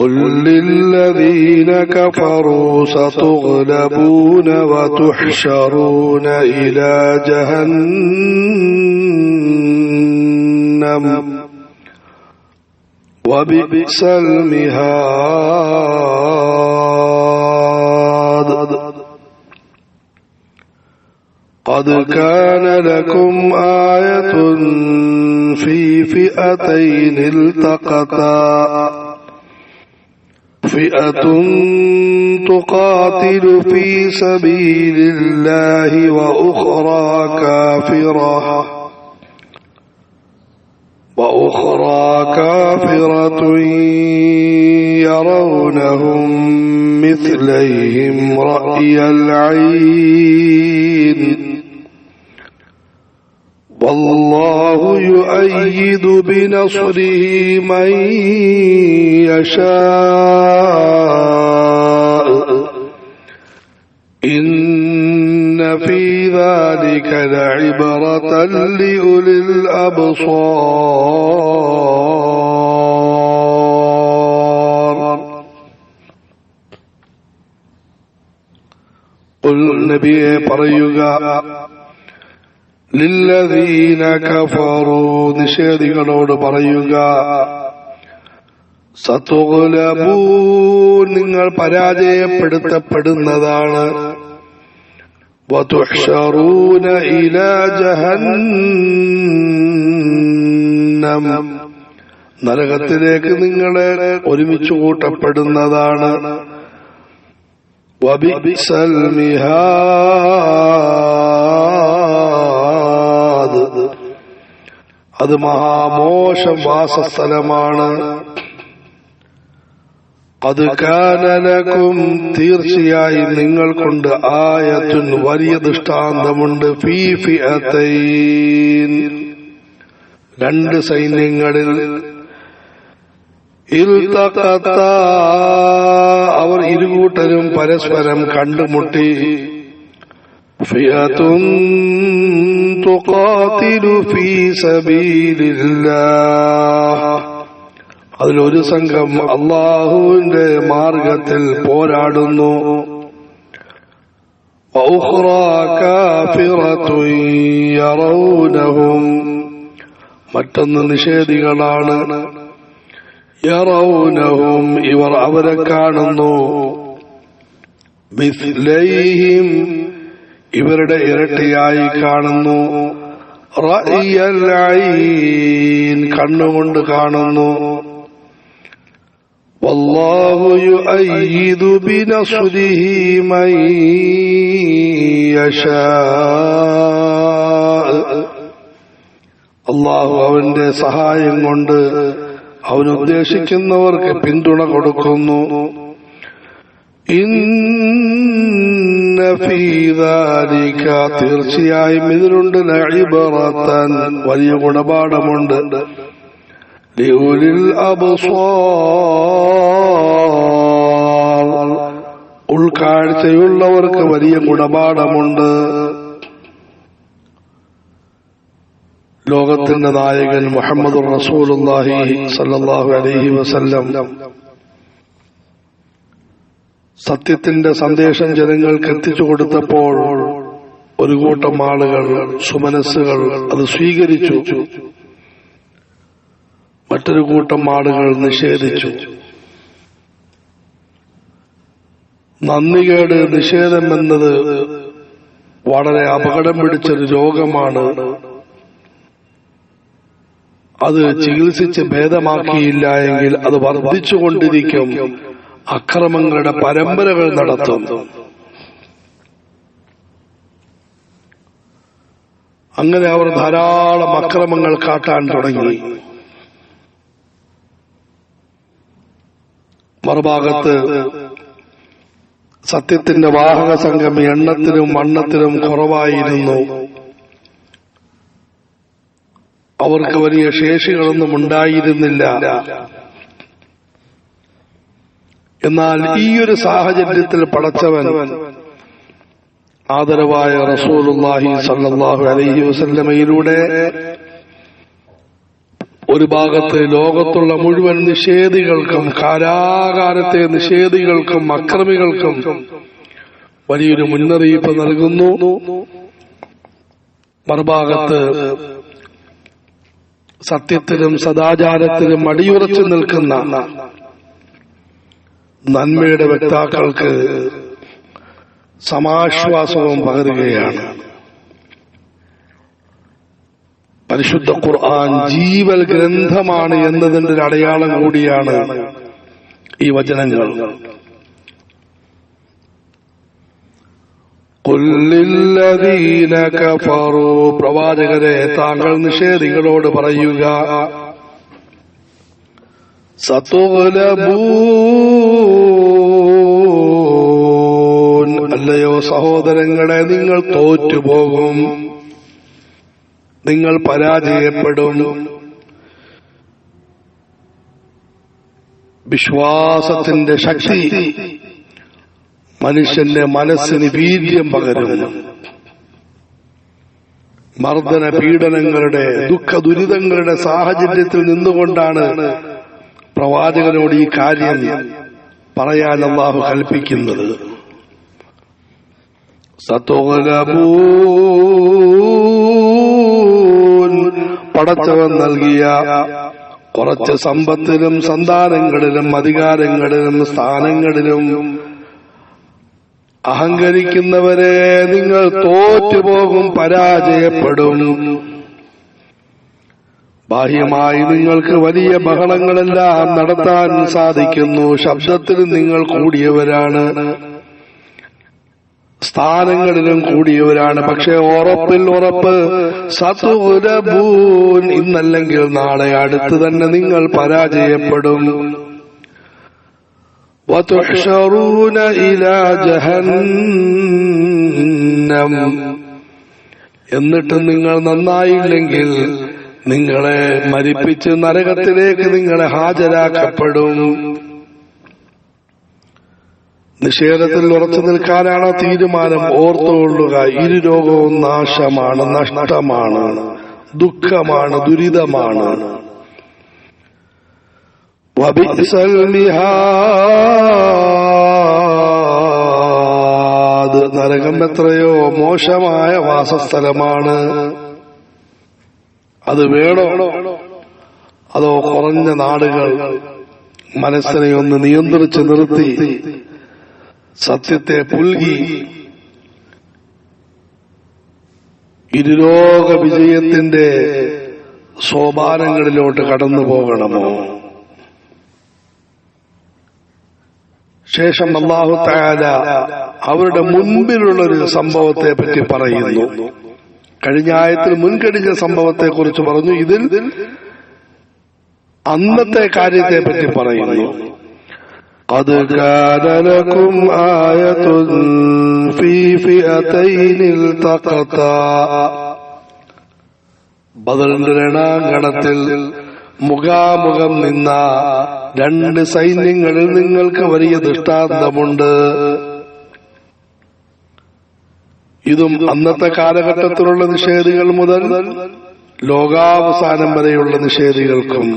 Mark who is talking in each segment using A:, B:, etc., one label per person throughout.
A: قل للذين كفروا ستغلبون وتحشرون إلى جهنم وبئس المهاد قد كان لكم آية في فئتين التقتا فئة تقاتل في سبيل الله وأخرى كافرة يرونهم مثليهم رأي العين والله يؤيد بنصره من يشاء إن في ذلك لعبرة لأولي الأبصار قل നബിയെ പറയുക ലില്ലദീന കഫറൂ നിഷേധികളോട് പറയുക സതുഗ്ലബൂൻ നിങ്ങൾ പരാജയപ്പെടുത്തപ്പെടുന്നതാണ് വതുഹ്ശറൂന ഇലാ ജഹന്നം നരകത്തിലേക്ക് നിങ്ങളെ ഒരുമിച്ച് കൂട്ടപ്പെടുന്നതാണ് വബിഅ്സൽ മിഹാദ് അത് മഹാമോശം വാസസ്ഥലമാണ് അത് കാനലക്കും തീർച്ചയായും നിങ്ങൾക്കുണ്ട് ആയത്തുൻ വലിയ ദൃഷ്ടാന്തമുണ്ട് ഫീ ഫിഅതൈൻ രണ്ട് സൈന്യങ്ങളിൽ ഇൽതഖത്താ അവർ ഇരുകൂട്ടരും പരസ്പരം കണ്ടുമുട്ടി ഫിഅതുൻ തുഖാതിലു ഫീ സബീലില്ലാഹ് അതിലൊരു സംഘം അല്ലാഹുവിന്റെ മാർഗത്തിൽ പോരാടുന്നു വഉഖ്റാ കാഫിറത്തുൻ യറൗനഹും മറ്റൊന്ന് നിഷേധികളാണ് യറൗനഹും ഇവർ അവരെ കാണുന്നു മിസ്ലൈഹിം ഇവരുടെ ഇരട്ടിയായി കാണുന്നു റഅയൽ ഐൻ കണ്ണുകൊണ്ട് കാണുന്നു വല്ലാഹു യുഅയ്യിദു ബിനസ്രിഹി മൻ യശാ അല്ലാഹു അവന്റെ സഹായം കൊണ്ട് അവൻ ഉദ്ദേശിക്കുന്നവർക്ക് പിന്തുണ കൊടുക്കുന്നു ഇന്ന ഫീ ദാലിക തീർച്ചയായും ഇതിലുണ്ട് ലഇബ്റതൻ വലിയ ഗുണപാഠമുണ്ട് ലിഉലിൽ അബ്സാർ ഉൾക്കാഴ്ചയുള്ളവർക്ക് വലിയ ഗുണപാഠമുണ്ട് ലോകത്തിന്റെ നായകൻ മുഹമ്മദുർ റസൂലുള്ളാഹി സ്വല്ലല്ലാഹു അലൈഹി വസല്ലം സത്യത്തിന്റെ സന്ദേശം ജനങ്ങൾക്ക് എത്തിച്ചു കൊടുത്തപ്പോൾ ഒരു കൂട്ടം ആളുകൾ സുമനസ്സുകൾ അത് സ്വീകരിച്ചു, മറ്റൊരു കൂട്ടം ആളുകൾ നിഷേധിച്ചു. നന്ദികേട് നിഷേധം എന്നത് വളരെ അപകടം പിടിച്ചൊരു രോഗമാണ്. അത് ചികിത്സിച്ച് ഭേദമാക്കിയില്ല എങ്കിൽ അത് വർദ്ധിച്ചുകൊണ്ടിരിക്കും, അക്രമങ്ങളുടെ പരമ്പരകൾ നടത്തും. അങ്ങനെ അവർ ധാരാളം അക്രമങ്ങൾ കാട്ടാൻ തുടങ്ങി. മറുഭാഗത്ത് സത്യത്തിന്റെ വാഹക സംഘം എണ്ണത്തിലും വണ്ണത്തിലും കുറവായിരുന്നു. അവർക്ക് വലിയ ശേഷികളൊന്നും ഉണ്ടായിരുന്നില്ല. എന്നാൽ ഈ ഒരു സാഹചര്യത്തിൽ പടച്ചവൻ ആദരവായ റസൂലുള്ളാഹി സ്വല്ലല്ലാഹു അലൈഹി വസല്ലമയിലൂടെ ഒരു ഭാഗത്ത് ലോകത്തുള്ള മുഴുവൻ നിഷേധികൾക്കും, കാലാകാലത്തെ നിഷേധികൾക്കും അക്രമികൾക്കും വലിയൊരു മുന്നറിയിപ്പ് നൽകുന്നു. മറുഭാഗത്ത് സത്യത്തിലും സദാചാരത്തിലും അടിയുറച്ചു നിൽക്കുന്ന നന്മയുടെ വക്താക്കൾക്ക് സമാശ്വാസവും പകരുകയാണ്. പരിശുദ്ധ ഖുർആൻ ജീവൽ ഗ്രന്ഥമാണ് എന്നതിന്റെ ഒരു അടയാളം കൂടിയാണ് ഈ വചനങ്ങൾ. ഖുൽ ലില്ലദീന കഫറൂ, പ്രവാചകരെ താങ്കൾ നിഷേധികളോട് പറയുക, സതുഗ്ലബൂൻ, അല്ലയോ സഹോദരങ്ങളെ നിങ്ങൾ തോറ്റുപോകും, നിങ്ങൾ പരാജയപ്പെടും. വിശ്വാസത്തിന്റെ ശക്തി മനുഷ്യന്റെ മനസ്സിന് വീര്യം പകരുന്നു. മർദ്ദന പീഡനങ്ങളുടെ ദുഃഖ ദുരിതങ്ങളുടെ സാഹചര്യത്തിൽ നിന്നുകൊണ്ടാണ് പ്രവാചകനോട് ഈ കാര്യം പറയാൻ അല്ലാഹു കൽപ്പിക്കുന്നത്. സതുഗ്ലബൂൻ, പടച്ചവൻ നൽകിയ കുറച്ച് സമ്പത്തിലും സന്താനങ്ങളിലും അധികാരങ്ങളിലും സ്ഥാനങ്ങളിലും അഹങ്കരിക്കുന്നവരെ നിങ്ങൾ തോറ്റുപോകും, പരാജയപ്പെടും. ബാഹ്യമായി നിങ്ങൾക്ക് വലിയ ബഹളങ്ങളെല്ലാം നടത്താൻ സാധിക്കുന്നു, ശബ്ദത്തിൽ നിങ്ങൾ കൂടിയവരാണ്, സ്ഥാനങ്ങളിലും കൂടിയവരാണ്. പക്ഷെ ഉറപ്പിൽ ഉറപ്പ്, സതുഗ്ലബൂൻ, ഇന്നല്ലെങ്കിൽ നാളെ അടുത്ത് തന്നെ നിങ്ങൾ പരാജയപ്പെടും. വതുഹ്ശറൂന ഇലാ ജഹന്നം, എന്നിട്ട് നിങ്ങൾ നന്നായില്ലെങ്കിൽ നിങ്ങളെ മരിപ്പിച്ച് നരകത്തിലേക്ക് നിങ്ങളെ ഹാജരാക്കപ്പെടും. നിഷേധത്തിൽ ഉറച്ചു നിൽക്കാനാണ് തീരുമാനം. ഓർത്തുകൊള്ളുക, ഇരുലോകവും നാശമാണ്, നഷ്ടമാണ്, ദുഃഖമാണ്, ദുരിതമാണ്. വബിഅ്സൽ മിഹാദ്, നരകം എത്രയോ മോശമായ വാസസ്ഥലമാണ്. അത് വേണോ അതോ കുറഞ്ഞ നാടുകൾ മനസ്സിനെ ഒന്ന് നിയന്ത്രിച്ച് നിർത്തി സത്യത്തെ പുൽകി ഇരുലോക വിജയത്തിന്റെ സോപാനങ്ങളിലോട്ട് കടന്നു പോകണമോ? ശേഷം അല്ലാഹു തആല അവരുടെ മുൻപിലുള്ളൊരു സംഭവത്തെ പറ്റി പറയുന്നു. കഴിഞ്ഞ ആയത്തിൽ മുൻകഴിഞ്ഞ സംഭവത്തെക്കുറിച്ച് പറഞ്ഞു, ഇതിൽ അന്നത്തെ കാര്യത്തെ പറ്റി പറയുന്നു. ഖദ് കാന ലകും ആയതുൻ ഫീ ഫിഅതൈനിൽ തഖതാ, ബദറിന്റെ രണാങ്കണത്തിൽ മുഖാമുഖം നിന്ന രണ്ട് സൈന്യങ്ങളിൽ നിങ്ങൾക്ക് വലിയ ദൃഷ്ടാന്തമുണ്ട്. ഇതും അന്നത്തെ കാലഘട്ടത്തിലുള്ള നിഷേധികൾ മുതൽ ലോകാവസാനം വരെയുള്ള നിഷേധികൾക്കും,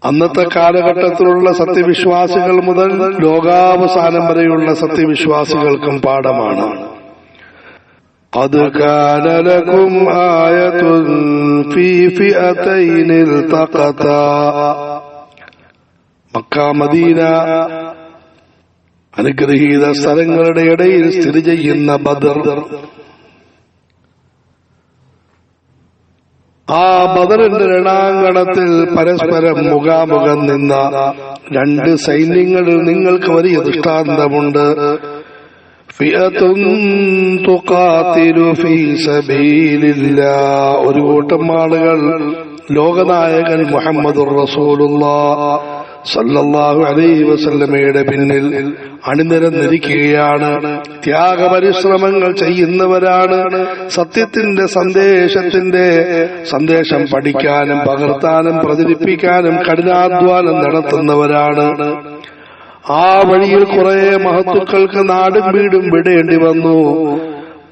A: അന്നത്തെ കാലഘട്ടത്തിലുള്ള സത്യവിശ്വാസികൾ മുതൽ ലോകാവസാനം വരെയുള്ള സത്യവിശ്വാസികൾക്കും പാഠമാണ്. ഖദ് കാന ലകും ആയതുൻ ഫീ ഫിഅതൈനിൽ തഖതാ, മക്ക മദീന അനുഗ്രഹീത സ്ഥലങ്ങളുടെ ഇടയിൽ സ്ഥിതി ചെയ്യുന്ന ബദർ, ആ ബദറിന്റെ രണാങ്കണത്തിൽ പരസ്പരം മുഖാമുഖം നിന്ന രണ്ട് സൈന്യങ്ങളിൽ നിങ്ങൾക്ക് വലിയ ദൃഷ്ടാന്തമുണ്ട്. ഫിഅതുൻ തുഖാതിലു ഫീ സബീലില്ലാഹ്, ഒരു കൂട്ടം ആളുകൾ ലോകനായകൻ മുഹമ്മദുർ റസൂലുള്ളാഹ് സല്ലല്ലാഹു അലൈഹി വസല്ലമയുടെ പിന്നിൽ അണിനിരന്നിരിക്കുകയാണ്. ത്യാഗപരിശ്രമങ്ങൾ ചെയ്യുന്നവരാണ്. സത്യത്തിന്റെ സന്ദേശം പഠിക്കാനും പകർത്താനും പ്രചരിപ്പിക്കാനും കഠിനാധ്വാനം നടത്തുന്നവരാണ്. ആ വഴിയിൽ കുറെ മഹത്തുക്കൾക്ക് നാടും വീടും വിടേണ്ടി വന്നു.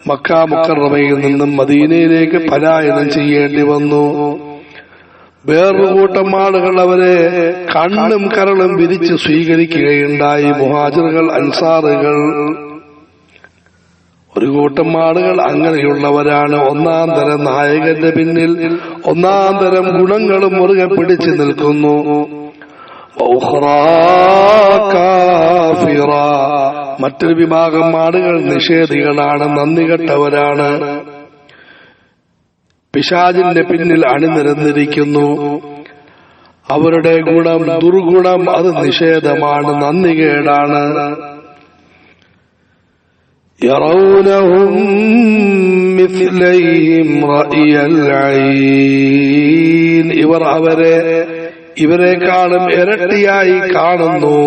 A: മക്ക മുക്കറമയിൽ നിന്നും മദീനയിലേക്ക് പലായനം ചെയ്യേണ്ടി വന്നു. വേറൊരു കൂട്ടം ആളുകൾ അവരെ കണ്ണും കരളും വിരിച്ച് സ്വീകരിക്കുകയുണ്ടായി. മുഹാജിറുകൾ, അൻസാറുകൾ. ഒരു കൂട്ടം ആളുകൾ അങ്ങനെയുള്ളവരാണ്. ഒന്നാം തരം നായകന്റെ പിന്നിൽ ഒന്നാം തരം ഗുണങ്ങളും മുറുകെ പിടിച്ചു നിൽക്കുന്നു. മറ്റൊരു വിഭാഗം ആളുകൾ നിഷേധികളാണ്, നന്ദി കെട്ടവരാണ്, പിശാചിന്റെ പിന്നിൽ അണിനിരന്നിരിക്കുന്നു. അവരുടെ ഗുണം ദുർഗുണം, അത് നിഷേധമാണ്, നന്ദികേടാണ്. യറൗനഹും മിസ്ലൈഹിം റഅയൽ ഐൻ. ഇവർ ഇവരെക്കാളും ഇരട്ടിയായി കാണുന്നു.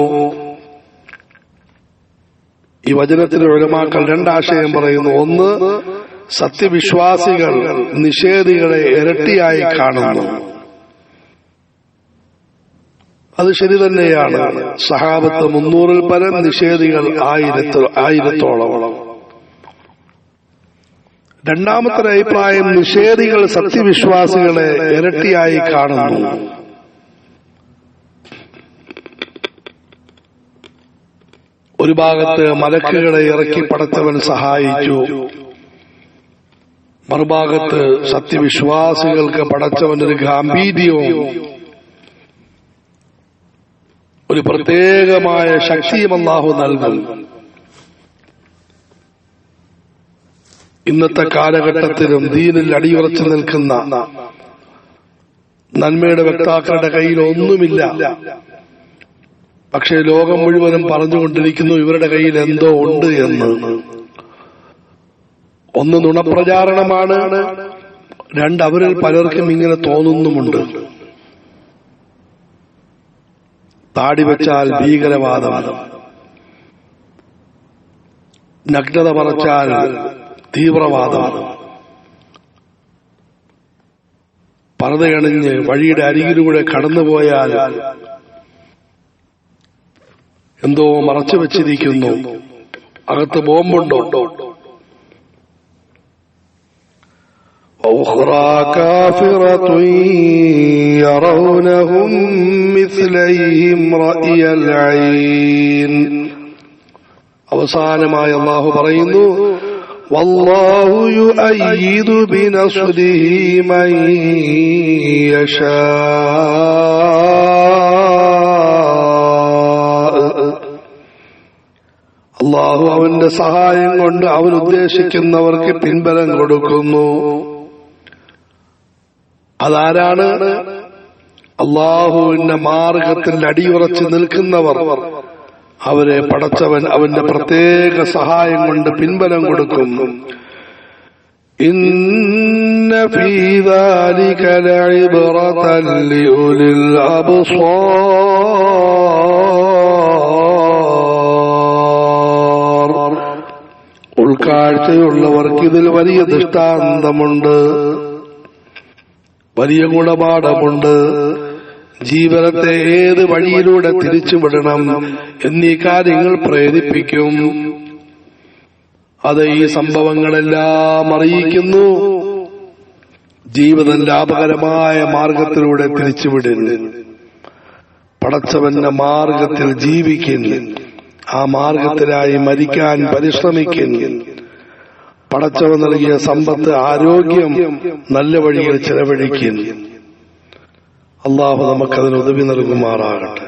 A: ഈ വചനത്തിൽ ഉലമാക്കൾ രണ്ടാശയം പറയുന്നു. ഒന്ന്, സത്യവിശ്വാസികൾ നിഷേധികളെ ഇരട്ടിയായി കാണുന്നു. അത് ശരി തന്നെയാണ്. സഹാബത്ത് 300-ൽ പരം, നിഷേധികൾ 1000-ഓളം. രണ്ടാമത്തെ അഭിപ്രായം, നിഷേധികൾ സത്യവിശ്വാസികളെ ഇരട്ടിയായി കാണുന്നു. ഒരു ഭാഗത്ത് മലക്കുകളെ ഇറക്കി പടച്ചവൻ സഹായിച്ചു, മറുഭാഗത്ത് സത്യവിശ്വാസികൾക്ക് പടച്ചവനൊരു ഗാംഭീര്യവും ഒരു പ്രത്യേകമായ ശക്തിയും അല്ലാഹു നൽകും. ഇന്നത്തെ കാലഘട്ടത്തിലും ദീനിൽ അടിയുറച്ചു നിൽക്കുന്ന നന്മയുടെ വക്താക്കളുടെ കയ്യിൽ ഒന്നുമില്ല. പക്ഷേ ലോകം മുഴുവനും പറഞ്ഞുകൊണ്ടിരിക്കുന്നു ഇവരുടെ കയ്യിൽ എന്തോ ഉണ്ട് എന്ന്. ഒന്ന്, നുണപ്രചാരണമാണ്. രണ്ട്, അവരിൽ പലർക്കും ഇങ്ങനെ തോന്നുന്നുമുണ്ട്. താടി വെച്ചാൽ ഭീകരവാദം, നഗ്നത മറച്ചാൽ തീവ്രവാദം, പർദ്ദയണിഞ്ഞ് വഴിയുടെ അരികിലൂടെ കടന്നുപോയാൽ എന്തോ മറച്ചു വച്ചിരിക്കുന്നു, അകത്ത് ബോംബുണ്ടോ. وأخرى كافرة يرونهم مثليهم رأي العين. അവസാനമായി അല്ലാഹു പറയുന്നു, വല്ലാഹു യുഅയ്യിദു ബിനസ്രിഹി മൻ യശാ. അല്ലാഹു അവന്റെ സഹായം കൊണ്ട് അവൻ ഉദ്ദേശിക്കുന്നവർക്ക് പിൻബലം കൊടുക്കുന്നു. അതാരാണ്? അല്ലാഹുവിന്റെ മാർഗത്തിൽ അടിയുറച്ച് നിൽക്കുന്നവർ. അവരെ പടച്ചവൻ അവന്റെ പ്രത്യേക സഹായം കൊണ്ട് പിൻബലം കൊടുക്കും. ഇന്ന ഫീ ദാലിക ലഇബ്റതൻ ലിഉലിൽ അബ്സാർ. ഉൾക്കാഴ്ചയുള്ളവർക്ക് ഇതിൽ വലിയ ദൃഷ്ടാന്തമുണ്ട്, വലിയ ഗുണപാഠമുണ്ട്. ജീവനത്തെ ഏത് വഴിയിലൂടെ തിരിച്ചുവിടണം എന്നീ കാര്യങ്ങൾ പ്രേരിപ്പിക്കും. അത് ഈ സംഭവങ്ങളെല്ലാം അറിയിക്കുന്നു. ജീവിതം ലാഭകരമായ മാർഗത്തിലൂടെ തിരിച്ചുവിടുന്നു. പടച്ചവന്റെ മാർഗത്തിൽ ജീവിക്കുന്നു, ആ മാർഗത്തിലായി മരിക്കാൻ പരിശ്രമിക്കുന്നു. പടച്ചവൻ നൽകിയ സമ്പത്ത്, ആരോഗ്യം നല്ല വഴിയിൽ ചെലവഴിക്കുന്നു. അല്ലാഹു നമുക്കതിന് ഉദവി നൽകുമാറാകട്ടെ.